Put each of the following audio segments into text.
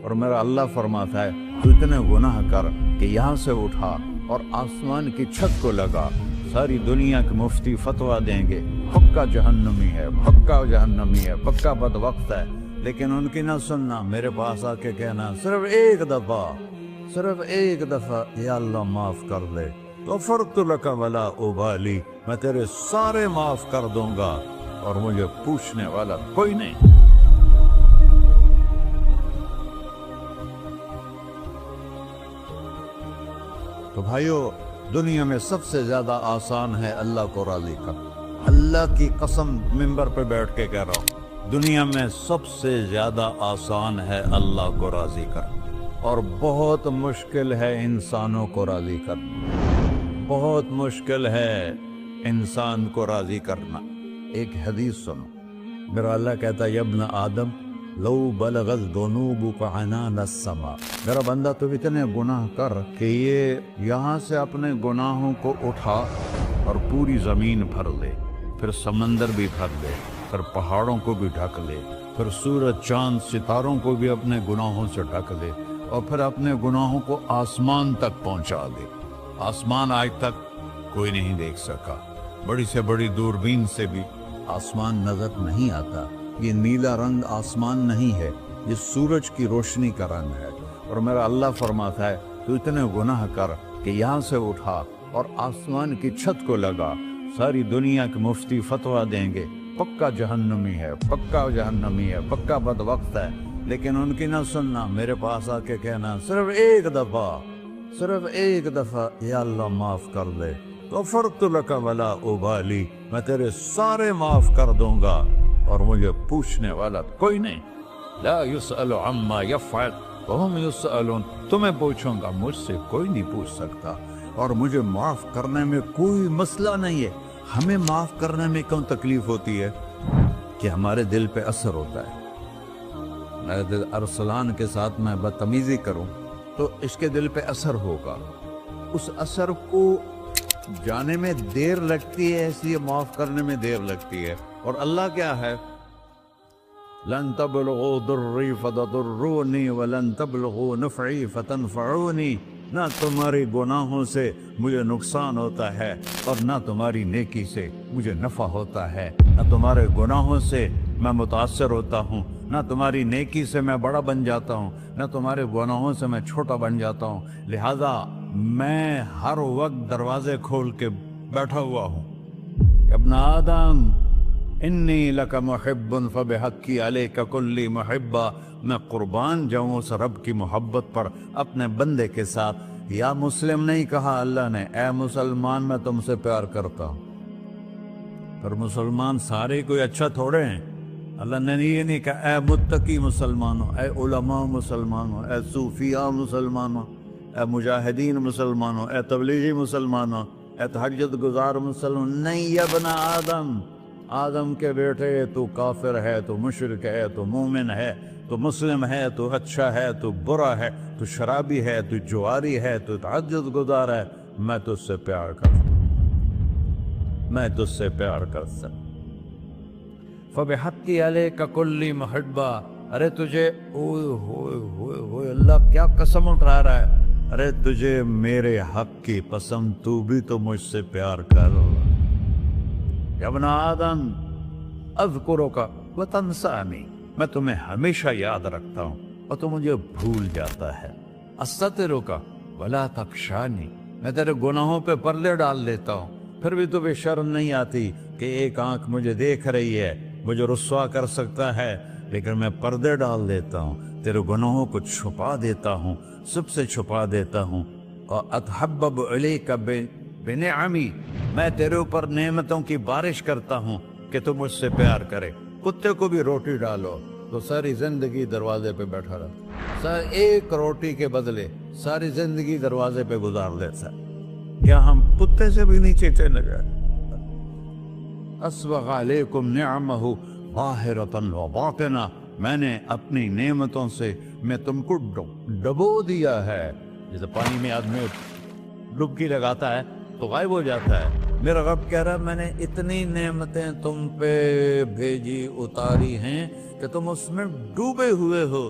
اور میرا اللہ فرماتا ہے تو اتنے گناہ کر کہ یہاں سے اٹھا اور آسمان کی چھت کو لگا، ساری دنیا کے مفتی فتویٰ دیں گے پکا جہنمی ہے، پکا جہنمی ہے، پکا بدبخت ہے، لیکن ان کی نہ سننا، میرے پاس آ کے کہنا صرف ایک دفعہ یا اللہ معاف کر دے، غفرت لک ولا ابالی، میں تیرے سارے معاف کر دوں گا اور مجھے پوچھنے والا کوئی نہیں۔ تو بھائیو، دنیا میں سب سے زیادہ آسان ہے اللہ کو راضی کرنا، اللہ کی قسم ممبر پہ بیٹھ کے کہہ رہا ہوں، دنیا میں سب سے زیادہ آسان ہے اللہ کو راضی کرنا، اور بہت مشکل ہے انسانوں کو راضی کرنا، بہت مشکل ہے انسان کو راضی کرنا۔ ایک حدیث سنو، میرا اللہ کہتا ہے یا ابن آدم لو بلغت ذنوبک عنان السماء، میرا بندہ تو اتنے گناہ کر کہ یہ یہاں سے اپنے گناہوں کو اٹھا اور پوری زمین بھر لے، پھر سمندر بھی بھر لے، پھر پہاڑوں کو بھی ڈھک لے، پھر سورج چاند ستاروں کو بھی اپنے گناہوں سے ڈھک لے، اور پھر اپنے گناہوں کو آسمان تک پہنچا دے۔ آسمان آج تک کوئی نہیں دیکھ سکا، بڑی سے بڑی دوربین سے بھی آسمان نظر نہیں آتا۔ یہ نیلا رنگ آسمان نہیں ہے، یہ سورج کی روشنی کا رنگ ہے۔ اور میرا اللہ فرماتا ہے تو اتنے گناہ کر کہ یہاں سے اٹھا اور آسمان کی چھت کو لگا، ساری دنیا کے مفتی فتویٰ دیں گے پکا جہنمی ہے، پکا جہنمی ہے، پکا بدبخت ہے، لیکن ان کی نہ سننا، میرے پاس آ کے کہنا صرف ایک دفعہ یا اللہ معاف کر دے، غفرت لک ولا ابالی، میں تیرے سارے معاف کر دوں گا اور مجھے پوچھنے والا کوئی نہیں۔ لا يسأل عما يفعل وهم يسألون، تمہیں پوچھوں گا، مجھ سے کوئی نہیں پوچھ سکتا، اور مجھے معاف کرنے میں کوئی مسئلہ نہیں ہے۔ ہمیں معاف کرنے میں کیوں تکلیف ہوتی ہے؟ کہ ہمارے دل پہ اثر ہوتا ہے۔ میرے دل ارسلان کے ساتھ میں بدتمیزی کروں تو اس کے دل پہ اثر ہوگا، اس اثر کو جانے میں دیر لگتی ہے، اس لیے معاف کرنے میں دیر لگتی ہے۔ اور اللہ کیا ہے؟ لن تبلغوا ضرری فتضرونی ولن تبلغوا نفعی فتنفعونی، نہ تمہاری گناہوں سے مجھے نقصان ہوتا ہے اور نہ تمہاری نیکی سے مجھے نفع ہوتا ہے، نہ تمہارے گناہوں سے میں متاثر ہوتا ہوں، نہ تمہاری نیکی سے میں بڑا بن جاتا ہوں، نہ تمہارے گناہوں سے میں چھوٹا بن جاتا ہوں، لہذا میں ہر وقت دروازے کھول کے بیٹھا ہوا ہوں۔ ابن آدم انی لک محب فبحقی علیک کلی محبہ، میں قربان جاؤں اس رب کی محبت پر اپنے بندے کے ساتھ۔ یا مسلم نہیں کہا اللہ نے، اے مسلمان میں تم سے پیار کرتا ہوں۔ پر مسلمان سارے کوئی اچھا تھوڑے ہیں، اللہ نے یہ نہیں کہا اے متقی مسلمانوں، اے علماء مسلمانوں، اے صوفیاء مسلمانوں، اے مجاہدین مسلمانوں، اے تبلیغی مسلمانوں، اے تہجد گزار مسلمان، نہیں یا ابن آدم، آدم کے بیٹے، تو کافر ہے، تو مشرک ہے، تو مومن ہے، تو مسلم ہے، تو اچھا ہے، تو برا ہے، تو شرابی ہے، تو جواری ہے، تو تہجد گزار ہے، میں تجھ سے پیار کرتا ہوں، میں تجھ سے پیار کرتا ہوں۔ فبحقی علیک کلی محبہ، ارے تجھے اوئے ہوئے ہوئے ہوئے، اللہ کیا قسم اٹھا رہا ہے، ارے تجھے میرے حق کی قسم، تو بھی تو مجھ سے پیار کر۔ یا ابن آدم اذکرک وتنسانی، میں تمہیں ہمیشہ یاد رکھتا ہوں اور تو مجھے بھول جاتا ہے۔ استترک ولا تخشانی، میں تیرے گناہوں پہ پردے ڈال دیتا ہوں، پھر بھی تمہیں شرم نہیں آتی کہ ایک آنکھ مجھے دیکھ رہی ہے، مجھے رسوا کر سکتا ہے، لیکن میں پردے ڈال دیتا ہوں، تیرے گناہوں کو چھپا دیتا ہوں، سب سے چھپا دیتا ہوں۔ اور اتحبب الیک بنعمی، میں تیرے اوپر نعمتوں کی بارش کرتا ہوں کہ تو مجھ سے پیار کرے۔ کتے کو بھی روٹی ڈالو تو ساری زندگی دروازے پہ بیٹھا رہتا، ایک روٹی کے بدلے ساری زندگی دروازے پہ گزار دیتا ہے۔ کیا ہم کتے سے بھی نیچے چلے گئے؟ اسبغ علیکم نعمہ ظاہرۃ و باطنہ، میں نے اپنی نعمتوں سے میں تم کو ڈبو دیا ہے، جیسے پانی میں آدمی ڈبکی لگاتا ہے تو غائب ہو جاتا ہے۔ میرا رب کہہ رہا ہے میں نے اتنی نعمتیں تم پہ بھیجی، اتاری ہیں کہ تم اس میں ڈوبے ہوئے ہو،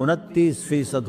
29%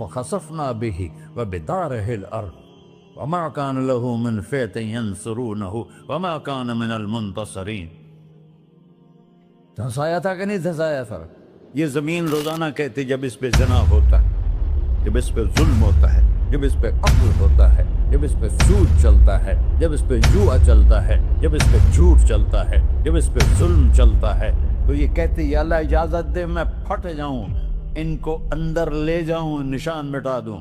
فخسفنا به وبداره الأرض وما كان له من فئة ينصرونه وما كان من المنتصرين. دھنسایا تھا کہ نہیں دھنسایا تھا؟ یہ زمین روزانہ کہتی جب اس پہ زنا ہوتا ہے، جب اس پہ ظلم ہوتا ہے، جب اس پہ قتل ہوتا ہے، جب اس پہ سود چلتا ہے، جب اس پہ جوا چلتا ہے، جب اس پہ جھوٹ چلتا ہے، جب اس پہ ظلم چلتا ہے، تو یہ کہتے یا اللہ اجازت دے میں پھٹ جاؤں، ان کو اندر لے جاؤں، نشان مٹا دوں.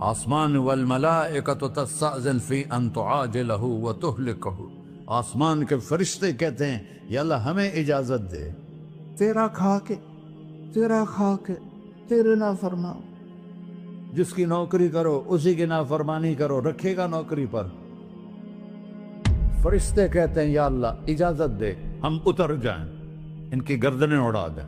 آسمان والملائکۃ تستأذن فی ان تعاجلہ وتہلکہ. آسمان کے فرشتے کہتے ہیں یا اللہ ہمیں اجازت دے، تیرا کھا کے تیرے نافرمان، جس کی نوکری کرو اسی کی نافرمانی کرو، رکھے گا نوکری پر. فرشتے کہتے ہیں یا اللہ اجازت دے ہم اتر جائیں، ان کی گردنیں اڑا دیں.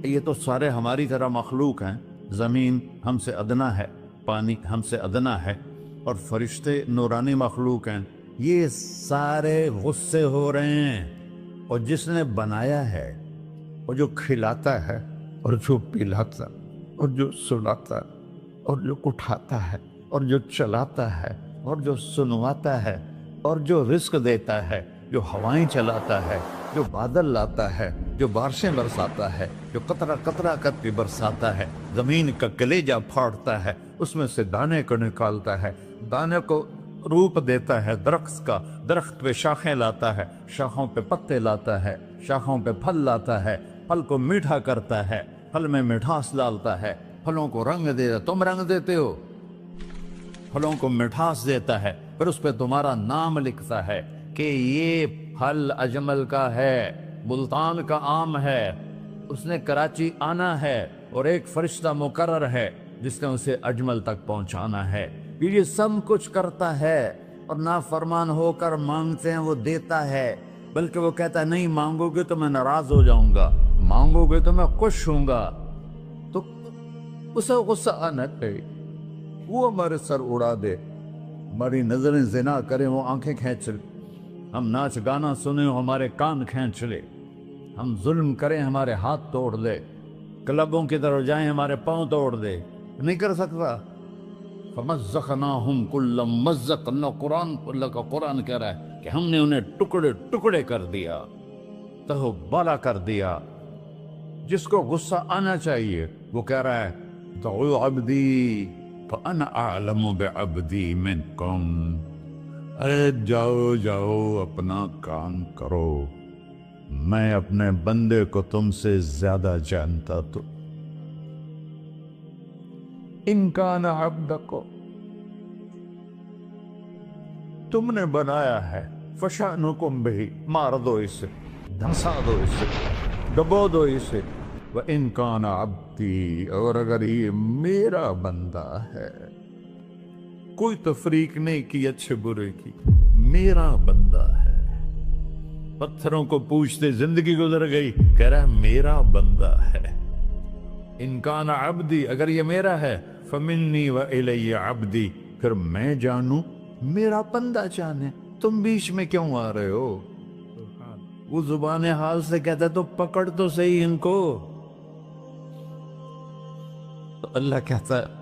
یہ تو سارے ہماری طرح مخلوق ہیں، زمین ہم سے ادنا ہے، پانی ہم سے ادنا ہے، اور فرشتے نورانی مخلوق ہیں. یہ سارے غصے ہو رہے ہیں، اور جس نے بنایا ہے، اور جو کھلاتا ہے، اور جو پلاتا، اور جو سلاتا، اور جو اٹھاتا ہے، اور جو چلاتا ہے، اور جو سنواتا ہے، اور جو رزق دیتا ہے، جو ہوائیں چلاتا ہے، جو بادل لاتا ہے، جو بارشیں برساتا ہے، جو قطرہ قطرہ کر کے برساتا ہے، زمین کا کلیجہ پھاڑتا ہے، اس میں سے دانے کو نکالتا ہے، دانے کو روپ دیتا ہے درخت کا، درخت پہ شاخیں لاتا ہے، شاخوں پہ پتے لاتا ہے، شاخوں پہ پھل لاتا ہے، پھل کو میٹھا کرتا ہے، پھل میں مٹھاس ڈالتا ہے، پھلوں کو رنگ دیتا. تم رنگ دیتے ہو، پھلوں کو مٹھاس دیتا ہے، پھر اس پہ تمہارا نام لکھتا ہے کہ یہ پھل اجمل کا ہے، ملتان کا آم ہے، اس نے کراچی آنا ہے، اور ایک فرشتہ مقرر ہے جس نے اسے اجمل تک پہنچانا ہے. یہ سب کچھ کرتا ہے، اور نافرمان ہو کر مانگتے ہیں وہ دیتا ہے، بلکہ وہ کہتا ہے نہیں مانگو گے تو میں ناراض ہو جاؤں گا، مانگو گے تو میں خوش ہوں گا. تو اسے غصہ آنا چاہیے، وہ ہمارے سر اڑا دے، ہماری نظریں زنا کریں وہ آنکھیں کھینچ لے، ہم ناچ گانا سنیں ہمارے کان کھینچ لے، ہم ظلم کریں ہمارے ہاتھ توڑ دے، کلبوں کی طرف جائیں ہمارے پاؤں توڑ دے. نہیں کر سکتا. فَمَزَّقْنَاهُمْ كُلَّ مَزَّقٍ. اللہ کا قرآن کہہ رہا ہے کہ ہم نے انہیں ٹکڑے ٹکڑے کر دیا، تہو بالا کر دیا. جس کو غصہ آنا چاہیے وہ کہہ رہا ہے دعوا عبدی فَأَنَا أَعْلَمُ بِعَبْدِي مِنْكُمْ. ارے جاؤ جاؤ اپنا کام کرو، میں اپنے بندے کو تم سے زیادہ جانتا. تو ان کان عبدکم، تم نے بنایا ہے، فشانکم بہی، مار دو اسے، دھنسا دو اسے، ڈبو دو اسے. وَإِن كَانَ عَبْدِي، اور اگر یہ میرا بندہ ہے، کوئی تفریق نہیں کی اچھے برے کی، میرا بندہ ہے. پتھروں کو پوچھتے زندگی گزر گئی، کہہ رہا ہے میرا بندہ ہے. ان کان عبدی، اگر یہ میرا ہے، فمنی وإلی عبدی، پھر میں جانوں میرا بندہ جانے. تم بیچ میں کیوں آ رہے ہو؟ وہ زبان حال سے کہتا ہے تو پکڑ تو صحیح ان کو. تو اللہ کہتا ہے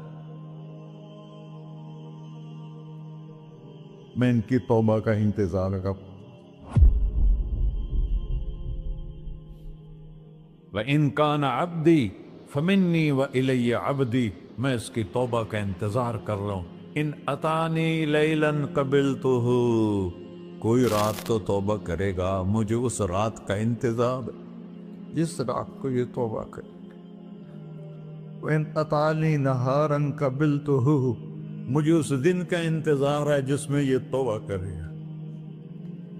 میں ان کی توبہ کا انتظار کروں. وَإِن كَانَ عَبْدِي فَمِنِّي وَإِلَيَّ عَبْدِي، میں اس کی توبہ کا انتظار کر رہا ہوں. ان اتانی لیلاً قبلتہ، کوئی رات تو توبہ کرے گا، مجھے اس رات کا انتظار ہے جس رات کو یہ توبہ کرے. وَإِنْ أَتَانِي نَهَارًا قَبِلْتُهُ، مجھے اس دن کا انتظار ہے جس میں یہ توبہ کرے گا.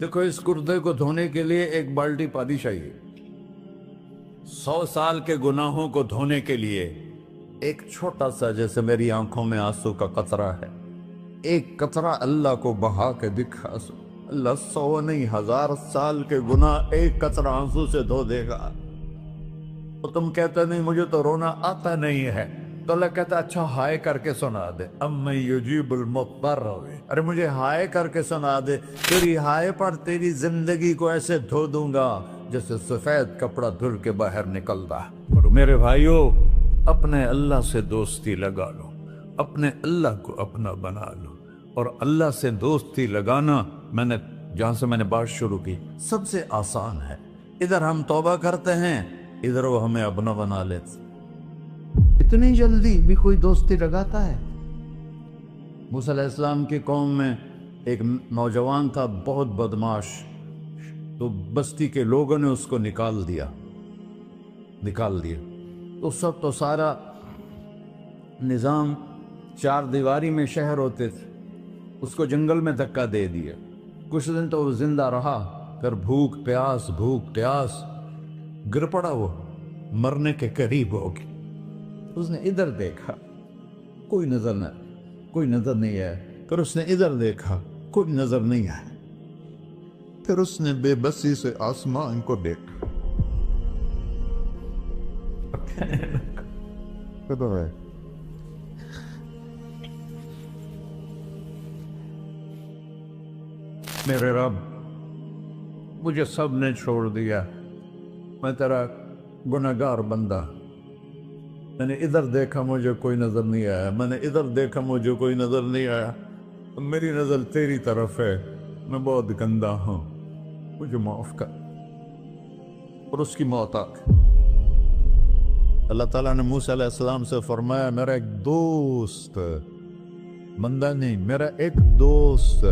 دیکھو اس کردے کو دھونے کے لیے ایک بالٹی پانی چاہیے. 100 سال کے گناہوں کو دھونے کے لیے ایک چھوٹا سا، جیسے میری آنکھوں میں آنسو کا قطرہ ہے، ایک قطرہ اللہ کو بہا کے دکھا سو، اللہ 100 نہیں 1000 سال کے گناہ ایک قطرہ آنسو سے دھو دے گا. تو تم کہتے نہیں مجھے تو رونا آتا نہیں ہے، تو اللہ کہتا اچھا ہائے کر کے سنا دے. اَمَّن يُجِيبُ الْمُضْطَرَّ، ارے مجھے ہائے کر کے سنا دے، تیری ہائے پر تیری زندگی کو ایسے دھو دوں گا جیسے سفید کپڑا دھل کے باہر نکلتا. میرے بھائیو، اپنے اللہ سے دوستی لگا لو، اپنے اللہ کو اپنا بنا لو۔ اور اللہ سے دوستی لگانا، جہاں سے میں نے بات شروع کی، سب سے آسان ہے۔ ادھر ہم توبہ کرتے ہیں، ادھر وہ ہمیں اپنا بنا لیتے۔ اتنی جلدی بھی کوئی دوستی لگاتا ہے؟ موسیٰ علیہ السلام کی قوم میں ایک نوجوان تھا، بہت بدماش، تو بستی کے لوگوں نے اس کو نکال دیا۔ تو سب تو سارا نظام چار دیواری میں شہر ہوتے تھے، اس کو جنگل میں دھکا دے دیا۔ کچھ دن تو وہ زندہ رہا، پھر بھوک پیاس گر پڑا، وہ مرنے کے قریب ہو گیا۔ اس نے ادھر دیکھا، کوئی نظر نہیں آیا، پھر اس نے ادھر دیکھا، کوئی نظر نہیں آیا، پھر اس نے بے بسی سے آسمان کو دیکھا۔ میرے رب، مجھے سب نے چھوڑ دیا، میں تیرا گنہگار بندہ، میں نے ادھر دیکھا مجھے کوئی نظر نہیں آیا، میں نے ادھر دیکھا مجھے کوئی نظر نہیں آیا، میری نظر تیری طرف ہے، میں بہت گندا ہوں، مجھے معاف کر۔ اور اس کی موت آ گئی۔ اللہ تعالیٰ نے موسیٰ علیہ السلام سے فرمایا، میرا ایک دوست، بندہ نہیں، میرا ایک دوست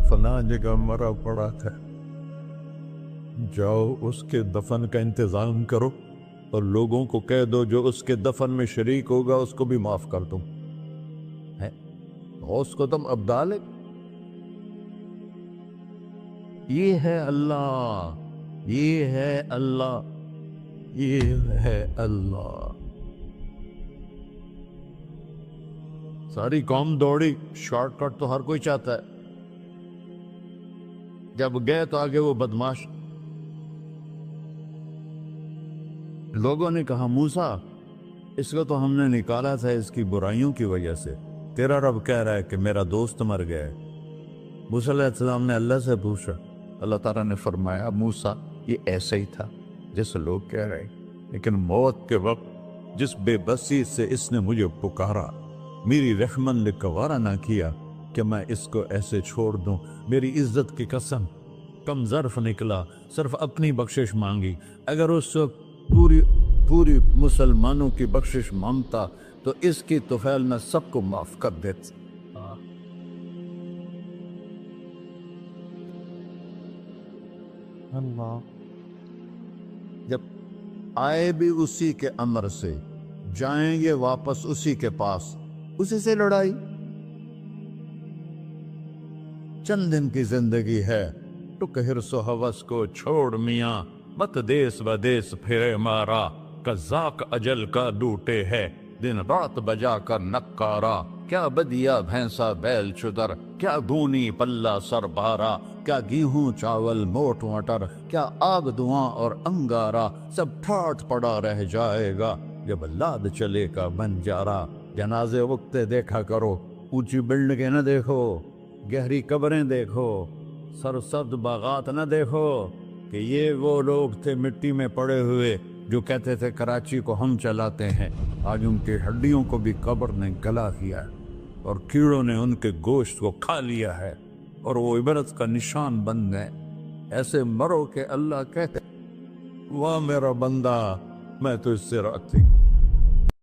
فلاں جگہ مرا پڑا تھا، جاؤ اس کے دفن کا انتظام کرو اور لوگوں کو کہہ دو جو اس کے دفن میں شریک ہوگا اس کو بھی معاف کر دوں۔ اس کو تم ابدال ہے۔ یہ ہے اللہ، یہ ہے اللہ، یہ ہے اللہ۔ ساری قوم دوڑی، شارٹ کٹ تو ہر کوئی چاہتا ہے۔ جب گئے تو آگے وہ بدماش، لوگوں نے کہا موسیٰ اس کو تو ہم نے نکالا تھا اس کی برائیوں کی وجہ سے، تیرا رب کہہ رہا ہے کہ میرا دوست مر گیا ہے۔ موسیٰ علیہ السلام نے اللہ سے پوچھا، اللہ تعالیٰ نے فرمایا موسیٰ یہ ایسے ہی تھا جیسے لوگ کہہ رہے، لیکن موت کے وقت جس بے بسی سے اس نے مجھے پکارا، میری رحمت نے گوارا نہ کیا کہ میں اس کو ایسے چھوڑ دوں۔ میری عزت کی قسم، کم ظرف نکلا، صرف اپنی بخشش مانگی۔ اگر اس وقت پوری مسلمانوں کی بخشش مانگتا تو اس کی طفیل میں سب کو معاف کر دیتا۔ اللہ جب آئے بھی اسی کے امر سے، جائیں گے واپس اسی کے پاس، اسی سے لڑائی۔ چند دن کی زندگی ہے، تو حرص و ہوس کو چھوڑ میاں، مت دیس بدیس پھرے مارا، قذاق اجل کا ڈوٹے ہے، دن رات بجا کر نکارا، کیا بدیا بھینسا بیل چدر، کیا گونی پلہ سر بارا، کیا گیہوں چاول موٹ مٹر، کیا آگ دھواں اور انگارا، سب ٹھاٹ پڑا رہ جائے گا جب لاد چلے کا بنجارا۔ جنازے وقتے دیکھا کرو، اونچی بلڈنگیں نہ دیکھو، گہری قبریں دیکھو، سرسبز باغات نہ دیکھو کہ یہ وہ لوگ تھے مٹی میں پڑے ہوئے جو کہتے تھے کراچی کو ہم چلاتے ہیں۔ آج ان کی ہڈیوں کو بھی قبر نے گلا کیا ہے اور کیڑوں نے ان کے گوشت کو کھا لیا ہے اور وہ عبرت کا نشان بن گئے۔ ایسے مرو کہ اللہ کہتے واہ میرا بندہ میں تو اس سے راضی۔